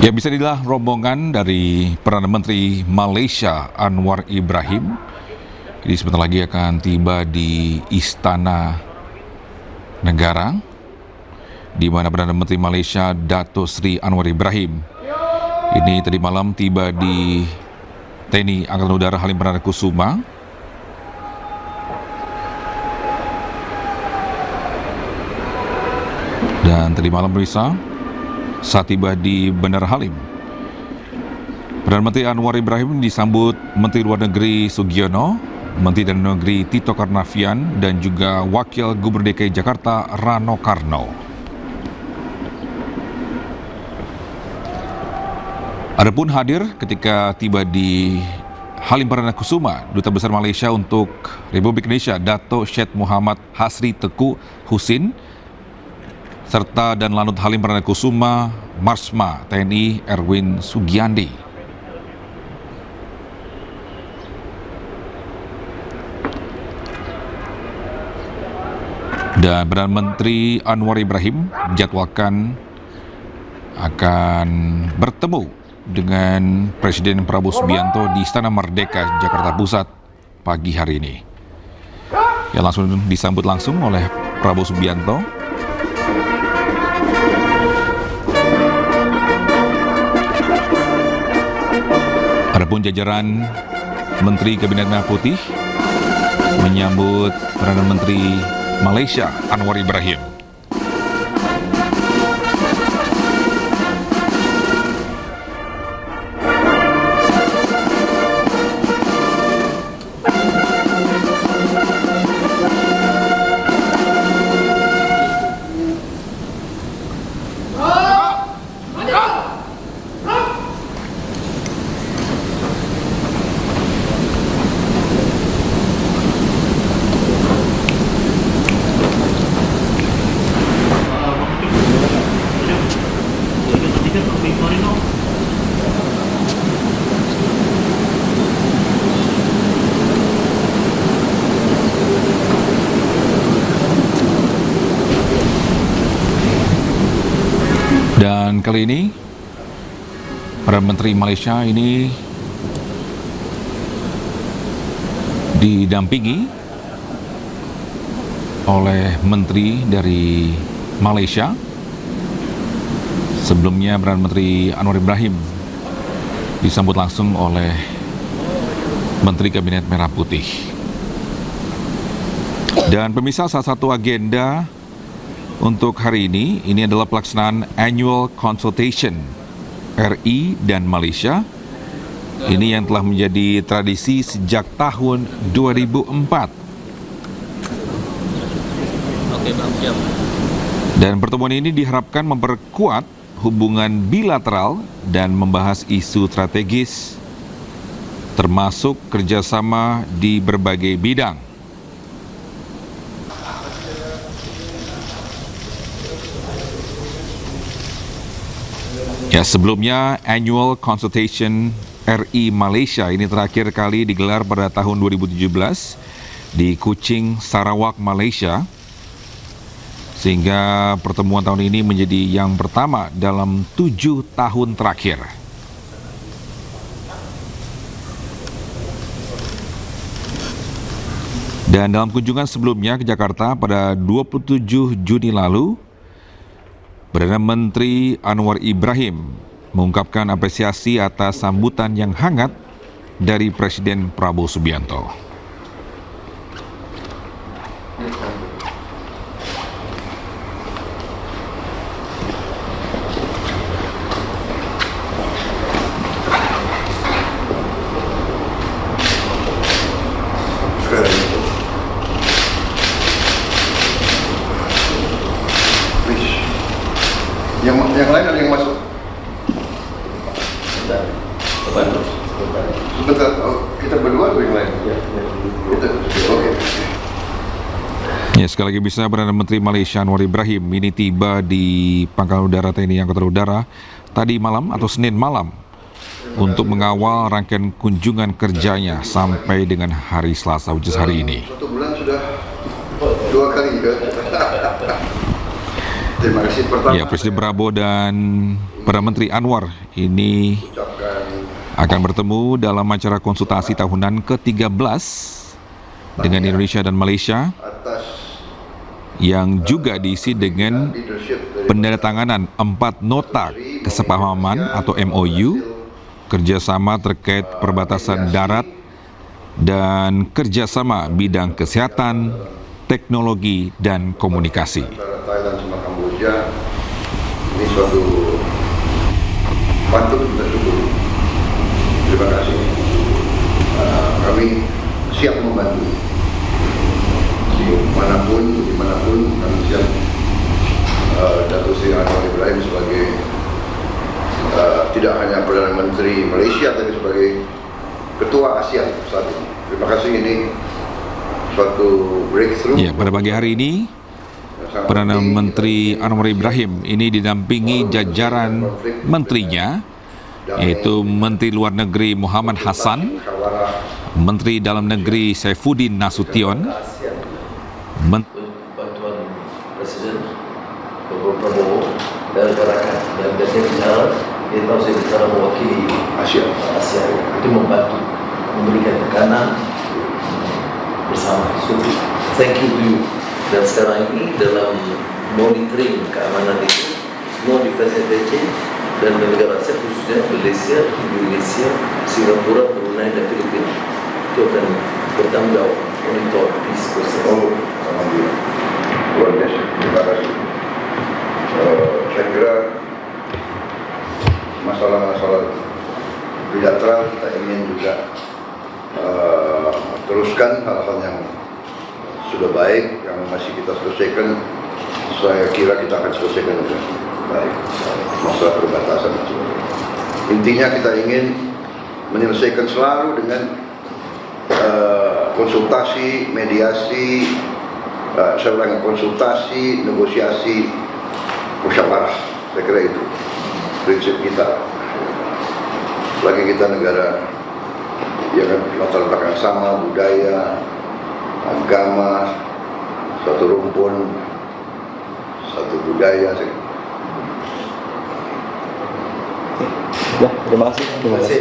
Ya, bisa dibilang rombongan dari Perdana Menteri Malaysia Anwar Ibrahim ini sebentar lagi akan tiba di Istana Negara, di mana Perdana Menteri Malaysia Dato' Sri Anwar Ibrahim ini tadi malam tiba di TNI Angkatan Udara Halim Perdana Kusuma. Dan tadi malam pemirsa, saat tiba di Bandara Halim, Perdana Menteri Anwar Ibrahim disambut Menteri Luar Negeri Sugiono, Menteri Dalam Negeri Tito Karnavian, dan juga Wakil Gubernur DKI Jakarta Rano Karno. Adapun hadir ketika tiba di Halim Perdana Kusuma, Duta Besar Malaysia untuk Republik Indonesia Dato' Syed Muhammad Hasri Teku Husin, serta dan Lanut Halim Perdana Kusuma Marsma TNI Erwin Sugiandi. Dan Perdana Menteri Anwar Ibrahim dijadwalkan akan bertemu dengan Presiden Prabowo Subianto di Istana Merdeka, Jakarta Pusat pagi hari ini. Yang langsung disambut langsung oleh Prabowo Subianto. Adapun jajaran Menteri Kabinet Merah Putih menyambut Perdana Menteri Malaysia Anwar Ibrahim. Dan kali ini Perdana Menteri Malaysia ini didampingi oleh Menteri dari Malaysia. Sebelumnya Perdana Menteri Anwar Ibrahim disambut langsung oleh Menteri Kabinet Merah Putih. Dan pemirsa, salah satu agenda untuk hari ini adalah pelaksanaan Annual Consultation RI dan Malaysia. Ini yang telah menjadi tradisi sejak tahun 2004. Dan pertemuan ini diharapkan memperkuat hubungan bilateral dan membahas isu strategis, termasuk kerjasama di berbagai bidang. Ya, sebelumnya Annual Consultation RI Malaysia ini terakhir kali digelar pada tahun 2017 di Kuching, Sarawak, Malaysia. Sehingga pertemuan tahun ini menjadi yang pertama dalam 7 tahun terakhir. Dan dalam kunjungan sebelumnya ke Jakarta pada 27 Juni lalu, Perdana Menteri Anwar Ibrahim mengungkapkan apresiasi atas sambutan yang hangat dari Presiden Prabowo Subianto. Yang lain ada yang masuk? Sebentar. Oh, kita berdua atau yang lain? Oke. Ya, sekali lagi bisa Perdana Menteri Malaysia Anwar Ibrahim ini tiba di Pangkalan Udara TNI Angkatan Udara tadi malam atau Senin malam untuk mengawal rangkaian kunjungan kerjanya sampai dengan hari Selasa, which is hari ini. 1 bulan sudah 2 kali ya. Terima kasih pertama. Ya, Presiden Prabowo dan Perdana Menteri Anwar ini Ucapkan akan bertemu dalam acara konsultasi tahunan ke-13 dengan Indonesia dan Malaysia atas yang juga diisi dengan leadership dari penandatanganan 4 nota kesepahaman atau MOU, kerjasama terkait perbatasan darat dan kerjasama bidang kesehatan, teknologi, dan komunikasi. antara Thailand sama Kamboja. Ini suatu patut kita syukuri. Terima kasih. Kami siap membantu. Dimanapun kami siap. Datuk Seri Anwar Ibrahim sebagai tidak hanya Perdana Menteri Malaysia tapi sebagai Ketua ASEAN saat ini. Terima kasih, ini suatu breakthrough. Ya, pada pagi hari ini yang sangat Perdana penting. Menteri Anwar Ibrahim ini didampingi jajaran menterinya, yaitu Menteri Luar Negeri Muhammad Hassan, Musyawarah Menteri Dalam Negeri Saifuddin Nasution, bantuan Presiden Bapak Prabowo dan rekan-rekan yang biasanya bicara, dia tahu saya bicara mewakili Asia. Asia, itu membantu memberikan tekanan bersama. So, thank you to you. Dan sekarang ini dalam monitoring keamanan itu, semua defense agency dan negara Asia khususnya Malaysia, Indonesia, Singapura, Brunei dan Filipina itu akan bertanggung jawab monitor peace process. Oh, alhamdulillah. Luar biasa. Terima kasih. Saya kira masalah-masalah bilateral kita ingin juga teruskan hal-hal yang sudah baik, yang masih kita selesaikan. Saya kira kita akan selesaikan dengan baik. Masalah perbatasan dan sebagainya. Intinya kita ingin menyelesaikan selalu dengan konsultasi, mediasi, konsultasi, negosiasi, musyawarah. Saya kira itu prinsip kita. Lagi kita negara yang kan latar belakang sama, budaya, agama, satu rumpun, satu budaya. Ya, terima kasih. Terima kasih.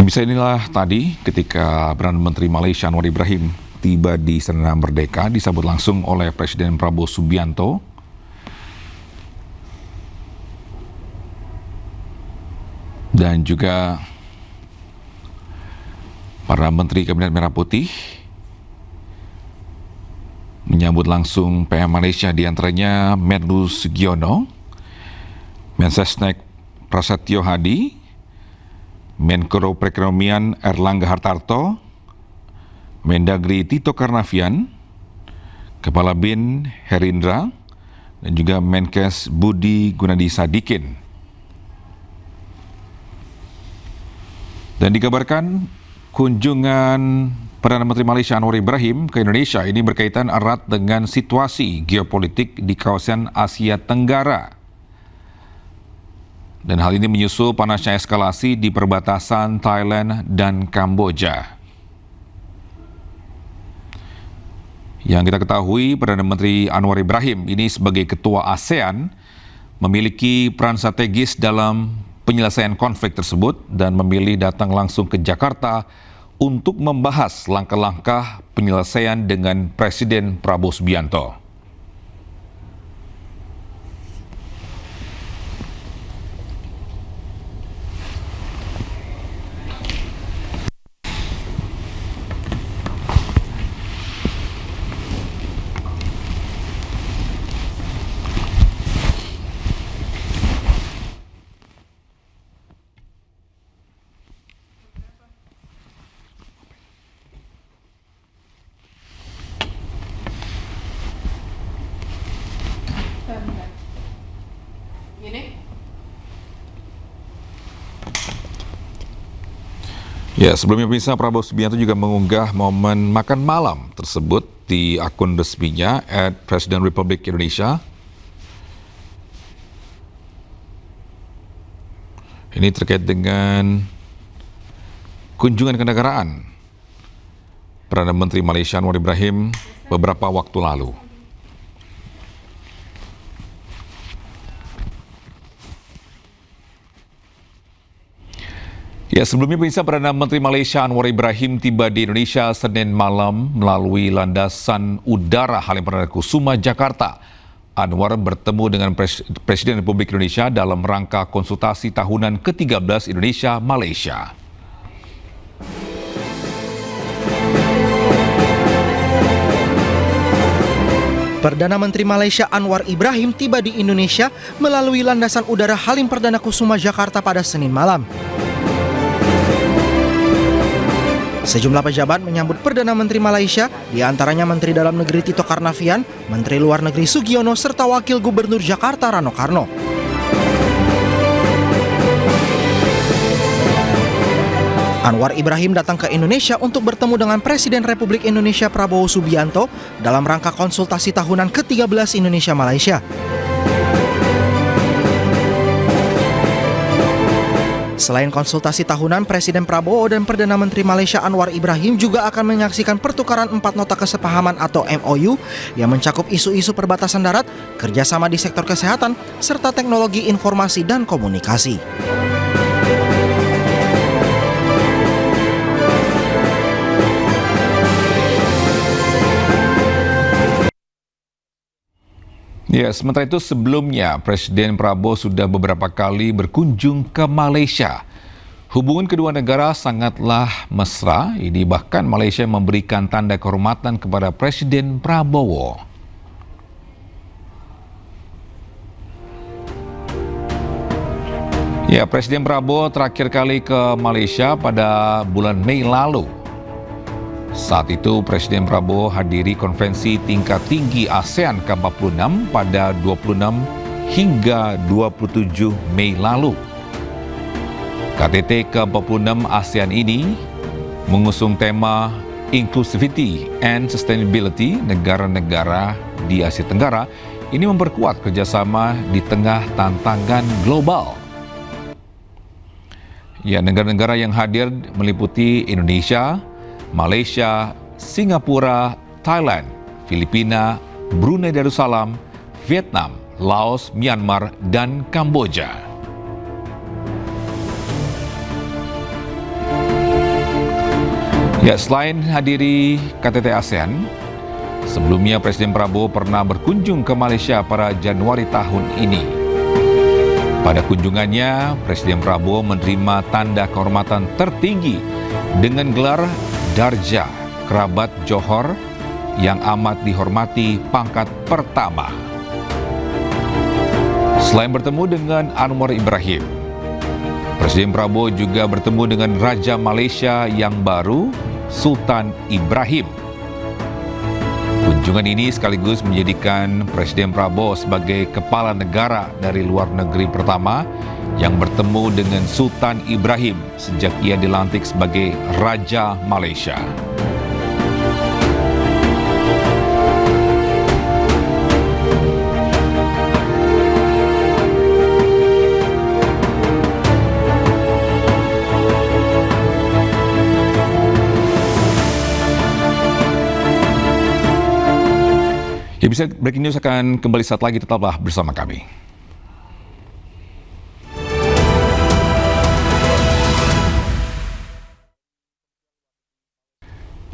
Bisa inilah tadi ketika Perdana Menteri Malaysia Anwar Ibrahim tiba di Istana Merdeka disambut langsung oleh Presiden Prabowo Subianto. Dan juga para Menteri Kabinet Merah Putih menyambut langsung PM Malaysia, diantaranya Menlu Sugiono, Mensesnek Prasetyo Hadi, Menko Perekonomian Erlangga Hartarto, Mendagri Tito Karnavian, Kepala BIN Herindra, dan juga Menkes Budi Gunadi Sadikin. Dan dikabarkan kunjungan Perdana Menteri Malaysia Anwar Ibrahim ke Indonesia ini berkaitan erat dengan situasi geopolitik di kawasan Asia Tenggara. Dan hal ini menyusul panasnya eskalasi di perbatasan Thailand dan Kamboja. Yang kita ketahui, Perdana Menteri Anwar Ibrahim ini sebagai Ketua ASEAN memiliki peran strategis dalam penyelesaian konflik tersebut dan memilih datang langsung ke Jakarta untuk membahas langkah-langkah penyelesaian dengan Presiden Prabowo Subianto. Ya, sebelumnya pemirsa, Prabowo Subianto juga mengunggah momen makan malam tersebut di akun resminya @Presiden Republik Indonesia. Ini terkait dengan kunjungan kenegaraan Perdana Menteri Malaysia Anwar Ibrahim beberapa waktu lalu. Ya, sebelumnya pemirsa, Perdana Menteri Malaysia Anwar Ibrahim tiba di Indonesia Senin malam melalui landasan udara Halim Perdana Kusuma, Jakarta. Anwar bertemu dengan Presiden Republik Indonesia dalam rangka konsultasi tahunan ke-13 Indonesia-Malaysia. Perdana Menteri Malaysia Anwar Ibrahim tiba di Indonesia melalui landasan udara Halim Perdana Kusuma, Jakarta pada Senin malam. Sejumlah pejabat menyambut Perdana Menteri Malaysia, di antaranya Menteri Dalam Negeri Tito Karnavian, Menteri Luar Negeri Sugiono, serta Wakil Gubernur Jakarta Rano Karno. Anwar Ibrahim datang ke Indonesia untuk bertemu dengan Presiden Republik Indonesia Prabowo Subianto dalam rangka konsultasi tahunan ke-13 Indonesia-Malaysia. Selain konsultasi tahunan, Presiden Prabowo dan Perdana Menteri Malaysia Anwar Ibrahim juga akan menyaksikan pertukaran 4 nota kesepahaman atau MOU yang mencakup isu-isu perbatasan darat, kerjasama di sektor kesehatan, serta teknologi informasi dan komunikasi. Ya, sementara itu sebelumnya Presiden Prabowo sudah beberapa kali berkunjung ke Malaysia. Hubungan kedua negara sangatlah mesra, ini bahkan Malaysia memberikan tanda kehormatan kepada Presiden Prabowo. Ya, Presiden Prabowo terakhir kali ke Malaysia pada bulan Mei lalu. Saat itu Presiden Prabowo hadiri konferensi tingkat tinggi ASEAN ke-46 pada 26 hingga 27 Mei lalu. KTT ke-46 ASEAN ini mengusung tema Inclusivity and Sustainability negara-negara di Asia Tenggara. Ini memperkuat kerjasama di tengah tantangan global. Ya, negara-negara yang hadir meliputi Indonesia, Malaysia, Singapura, Thailand, Filipina, Brunei Darussalam, Vietnam, Laos, Myanmar, dan Kamboja. Ya, selain hadiri KTT ASEAN, sebelumnya Presiden Prabowo pernah berkunjung ke Malaysia pada Januari tahun ini. Pada kunjungannya, Presiden Prabowo menerima tanda kehormatan tertinggi dengan gelar Darjah Kerabat Johor yang amat dihormati pangkat pertama. Selain bertemu dengan Anwar Ibrahim, Presiden Prabowo juga bertemu dengan Raja Malaysia yang baru, Sultan Ibrahim. Kunjungan ini sekaligus menjadikan Presiden Prabowo sebagai kepala negara dari luar negeri pertama yang bertemu dengan Sultan Ibrahim sejak ia dilantik sebagai Raja Malaysia. Ya, bisa breaking news akan kembali saat lagi, tetaplah bersama kami.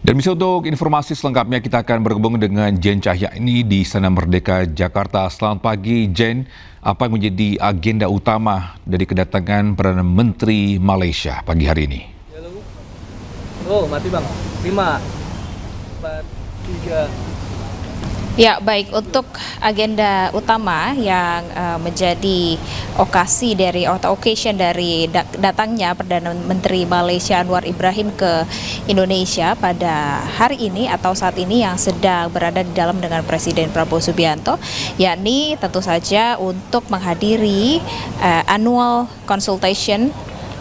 Dan bisa untuk informasi selengkapnya kita akan bergabung dengan Jen Cahyani di Istana Merdeka Jakarta. Selamat pagi Jen, apa yang menjadi agenda utama dari kedatangan Perdana Menteri Malaysia pagi hari ini? Oh, mati bang. 5, 4, 3. Ya, baik, untuk agenda utama yang menjadi okasi dari atau occasion dari datangnya Perdana Menteri Malaysia Anwar Ibrahim ke Indonesia pada hari ini atau saat ini yang sedang berada di dalam dengan Presiden Prabowo Subianto, yakni tentu saja untuk menghadiri annual consultation,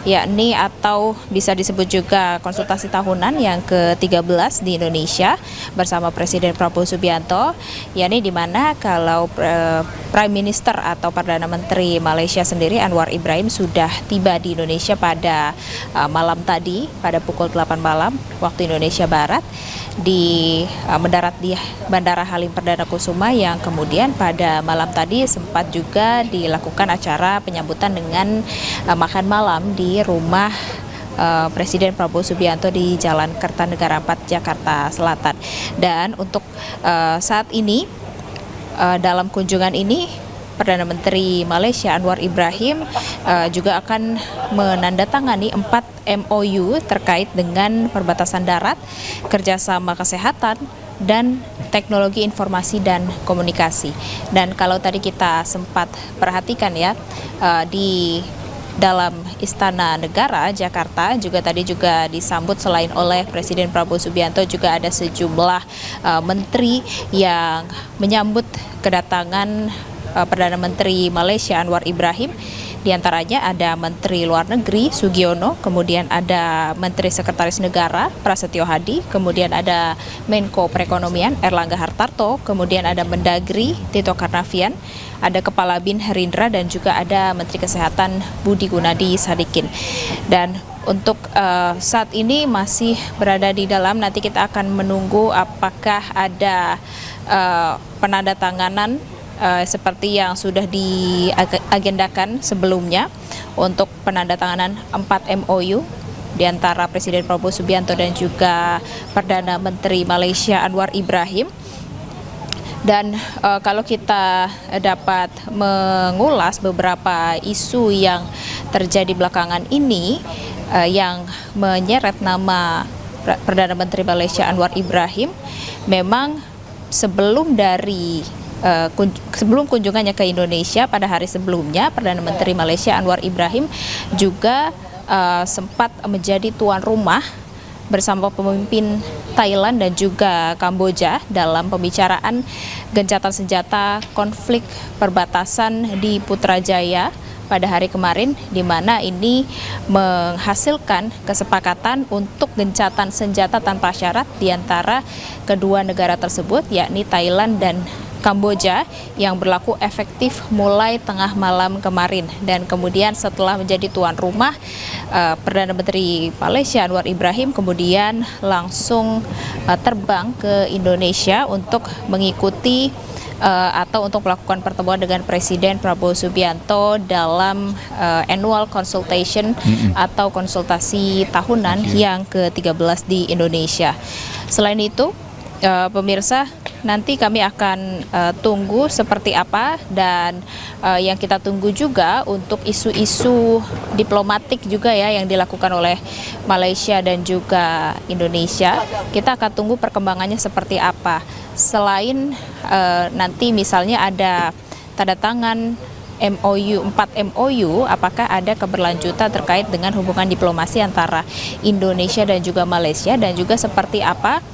yakni atau bisa disebut juga konsultasi tahunan yang ke-13 di Indonesia bersama Presiden Prabowo Subianto, yakni di mana kalau Prime Minister atau Perdana Menteri Malaysia sendiri Anwar Ibrahim sudah tiba di Indonesia pada malam tadi pada pukul 8 malam waktu Indonesia Barat mendarat di Bandara Halim Perdana Kusuma, yang kemudian pada malam tadi sempat juga dilakukan acara penyambutan dengan makan malam di rumah Presiden Prabowo Subianto di Jalan Kertanegara 4 Jakarta Selatan. Dan untuk saat ini dalam kunjungan ini Perdana Menteri Malaysia Anwar Ibrahim juga akan menandatangani 4 MOU terkait dengan perbatasan darat, kerjasama kesehatan, dan teknologi informasi dan komunikasi. Dan kalau tadi kita sempat perhatikan ya, di dalam Istana Negara Jakarta juga disambut selain oleh Presiden Prabowo Subianto, juga ada sejumlah menteri yang menyambut kedatangan Perdana Menteri Malaysia Anwar Ibrahim. Di antaranya ada Menteri Luar Negeri Sugiono, kemudian ada Menteri Sekretaris Negara Prasetyo Hadi, kemudian ada Menko Perekonomian Erlangga Hartarto, kemudian ada Mendagri Tito Karnavian, ada Kepala BIN Herindra, dan juga ada Menteri Kesehatan Budi Gunadi Sadikin. Dan untuk saat ini masih berada di dalam, nanti kita akan menunggu apakah ada penandatanganan seperti yang sudah diagendakan sebelumnya untuk penandatanganan 4 MOU di antara Presiden Prabowo Subianto dan juga Perdana Menteri Malaysia Anwar Ibrahim. Dan kalau kita dapat mengulas beberapa isu yang terjadi belakangan ini yang menyeret nama Perdana Menteri Malaysia Anwar Ibrahim, memang sebelum kunjungannya ke Indonesia pada hari sebelumnya, Perdana Menteri Malaysia Anwar Ibrahim juga sempat menjadi tuan rumah bersama pemimpin Thailand dan juga Kamboja dalam pembicaraan gencatan senjata konflik perbatasan di Putrajaya pada hari kemarin, di mana ini menghasilkan kesepakatan untuk gencatan senjata tanpa syarat di antara kedua negara tersebut, yakni Thailand dan Kamboja, yang berlaku efektif mulai tengah malam kemarin. Dan kemudian setelah menjadi tuan rumah, Perdana Menteri Malaysia Anwar Ibrahim kemudian langsung terbang ke Indonesia untuk mengikuti atau untuk melakukan pertemuan dengan Presiden Prabowo Subianto dalam annual consultation atau konsultasi tahunan yang ke-13 di Indonesia. Selain itu, pemirsa, nanti kami akan tunggu seperti apa, dan yang kita tunggu juga untuk isu-isu diplomatik juga ya yang dilakukan oleh Malaysia dan juga Indonesia. Kita akan tunggu perkembangannya seperti apa. Selain nanti misalnya ada tanda tangan MOU, 4 MOU, apakah ada keberlanjutan terkait dengan hubungan diplomasi antara Indonesia dan juga Malaysia, dan juga seperti apa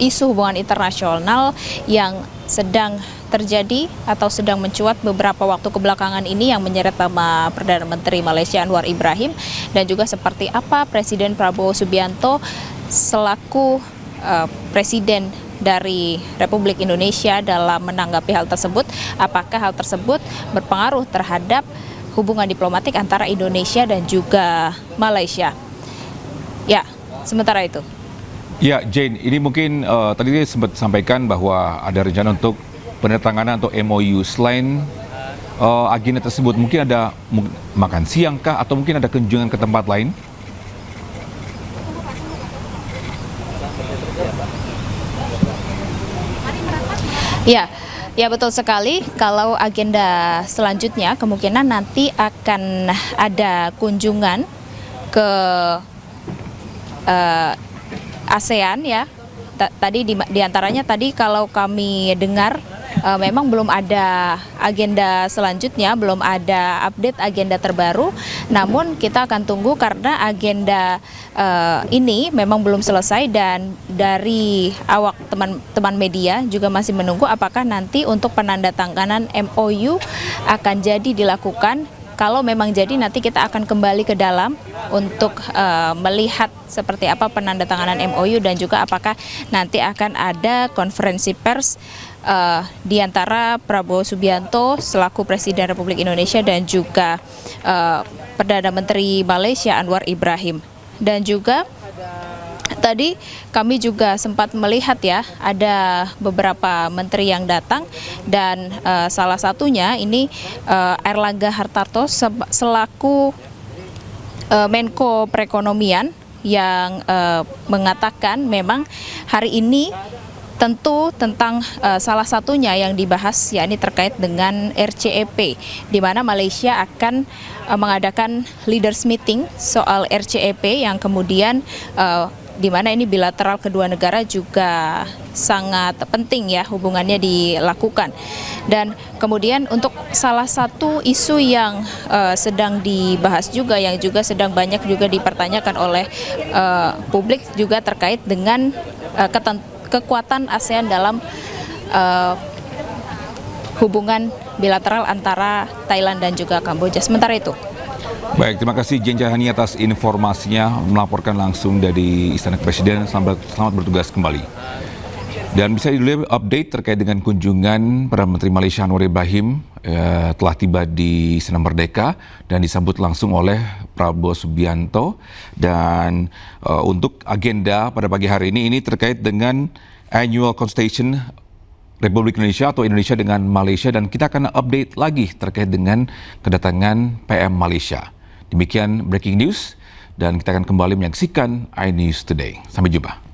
isu hubungan internasional yang sedang terjadi atau sedang mencuat beberapa waktu kebelakangan ini yang menyeret nama Perdana Menteri Malaysia Anwar Ibrahim, dan juga seperti apa Presiden Prabowo Subianto selaku Presiden dari Republik Indonesia dalam menanggapi hal tersebut. Apakah hal tersebut berpengaruh terhadap hubungan diplomatik antara Indonesia dan juga Malaysia? Ya, sementara itu. Ya, Jane, ini mungkin tadi dia sempat sampaikan bahwa ada rencana untuk penandatanganan atau MOU. Selain agenda tersebut, mungkin ada makan siang kah, atau mungkin ada kunjungan ke tempat lain? Ya betul sekali. Kalau agenda selanjutnya kemungkinan nanti akan ada kunjungan ke ASEAN ya. Tadi di antaranya tadi kalau kami dengar memang belum ada agenda selanjutnya, belum ada update agenda terbaru. Namun kita akan tunggu karena agenda ini memang belum selesai dan dari awak teman-teman media juga masih menunggu apakah nanti untuk penandatanganan MOU akan jadi dilakukan. Kalau memang jadi nanti kita akan kembali ke dalam untuk melihat seperti apa penandatanganan MOU dan juga apakah nanti akan ada konferensi pers di antara Prabowo Subianto selaku Presiden Republik Indonesia dan juga Perdana Menteri Malaysia Anwar Ibrahim. Dan juga tadi kami juga sempat melihat ya ada beberapa menteri yang datang dan salah satunya ini Airlangga Hartarto selaku Menko Perekonomian yang mengatakan memang hari ini tentu tentang salah satunya yang dibahas yakni terkait dengan RCEP di mana Malaysia akan mengadakan leaders meeting soal RCEP yang kemudian di mana ini bilateral kedua negara juga sangat penting ya hubungannya dilakukan. Dan kemudian untuk salah satu isu yang sedang dibahas juga yang juga sedang banyak juga dipertanyakan oleh publik juga terkait dengan kekuatan ASEAN dalam hubungan bilateral antara Thailand dan juga Kamboja. Sementara itu. Baik, terima kasih Jen Jahani atas informasinya, melaporkan langsung dari Istana Presiden. Selamat bertugas kembali. Dan bisa dulu update terkait dengan kunjungan Perdana Menteri Malaysia Anwar Ibrahim telah tiba di Istana Merdeka dan disambut langsung oleh Prabowo Subianto. Dan untuk agenda pada pagi hari ini terkait dengan Annual Consultation Republik Indonesia atau Indonesia dengan Malaysia, dan kita akan update lagi terkait dengan kedatangan PM Malaysia. Demikian breaking news dan kita akan kembali menyaksikan iNews Today. Sampai jumpa.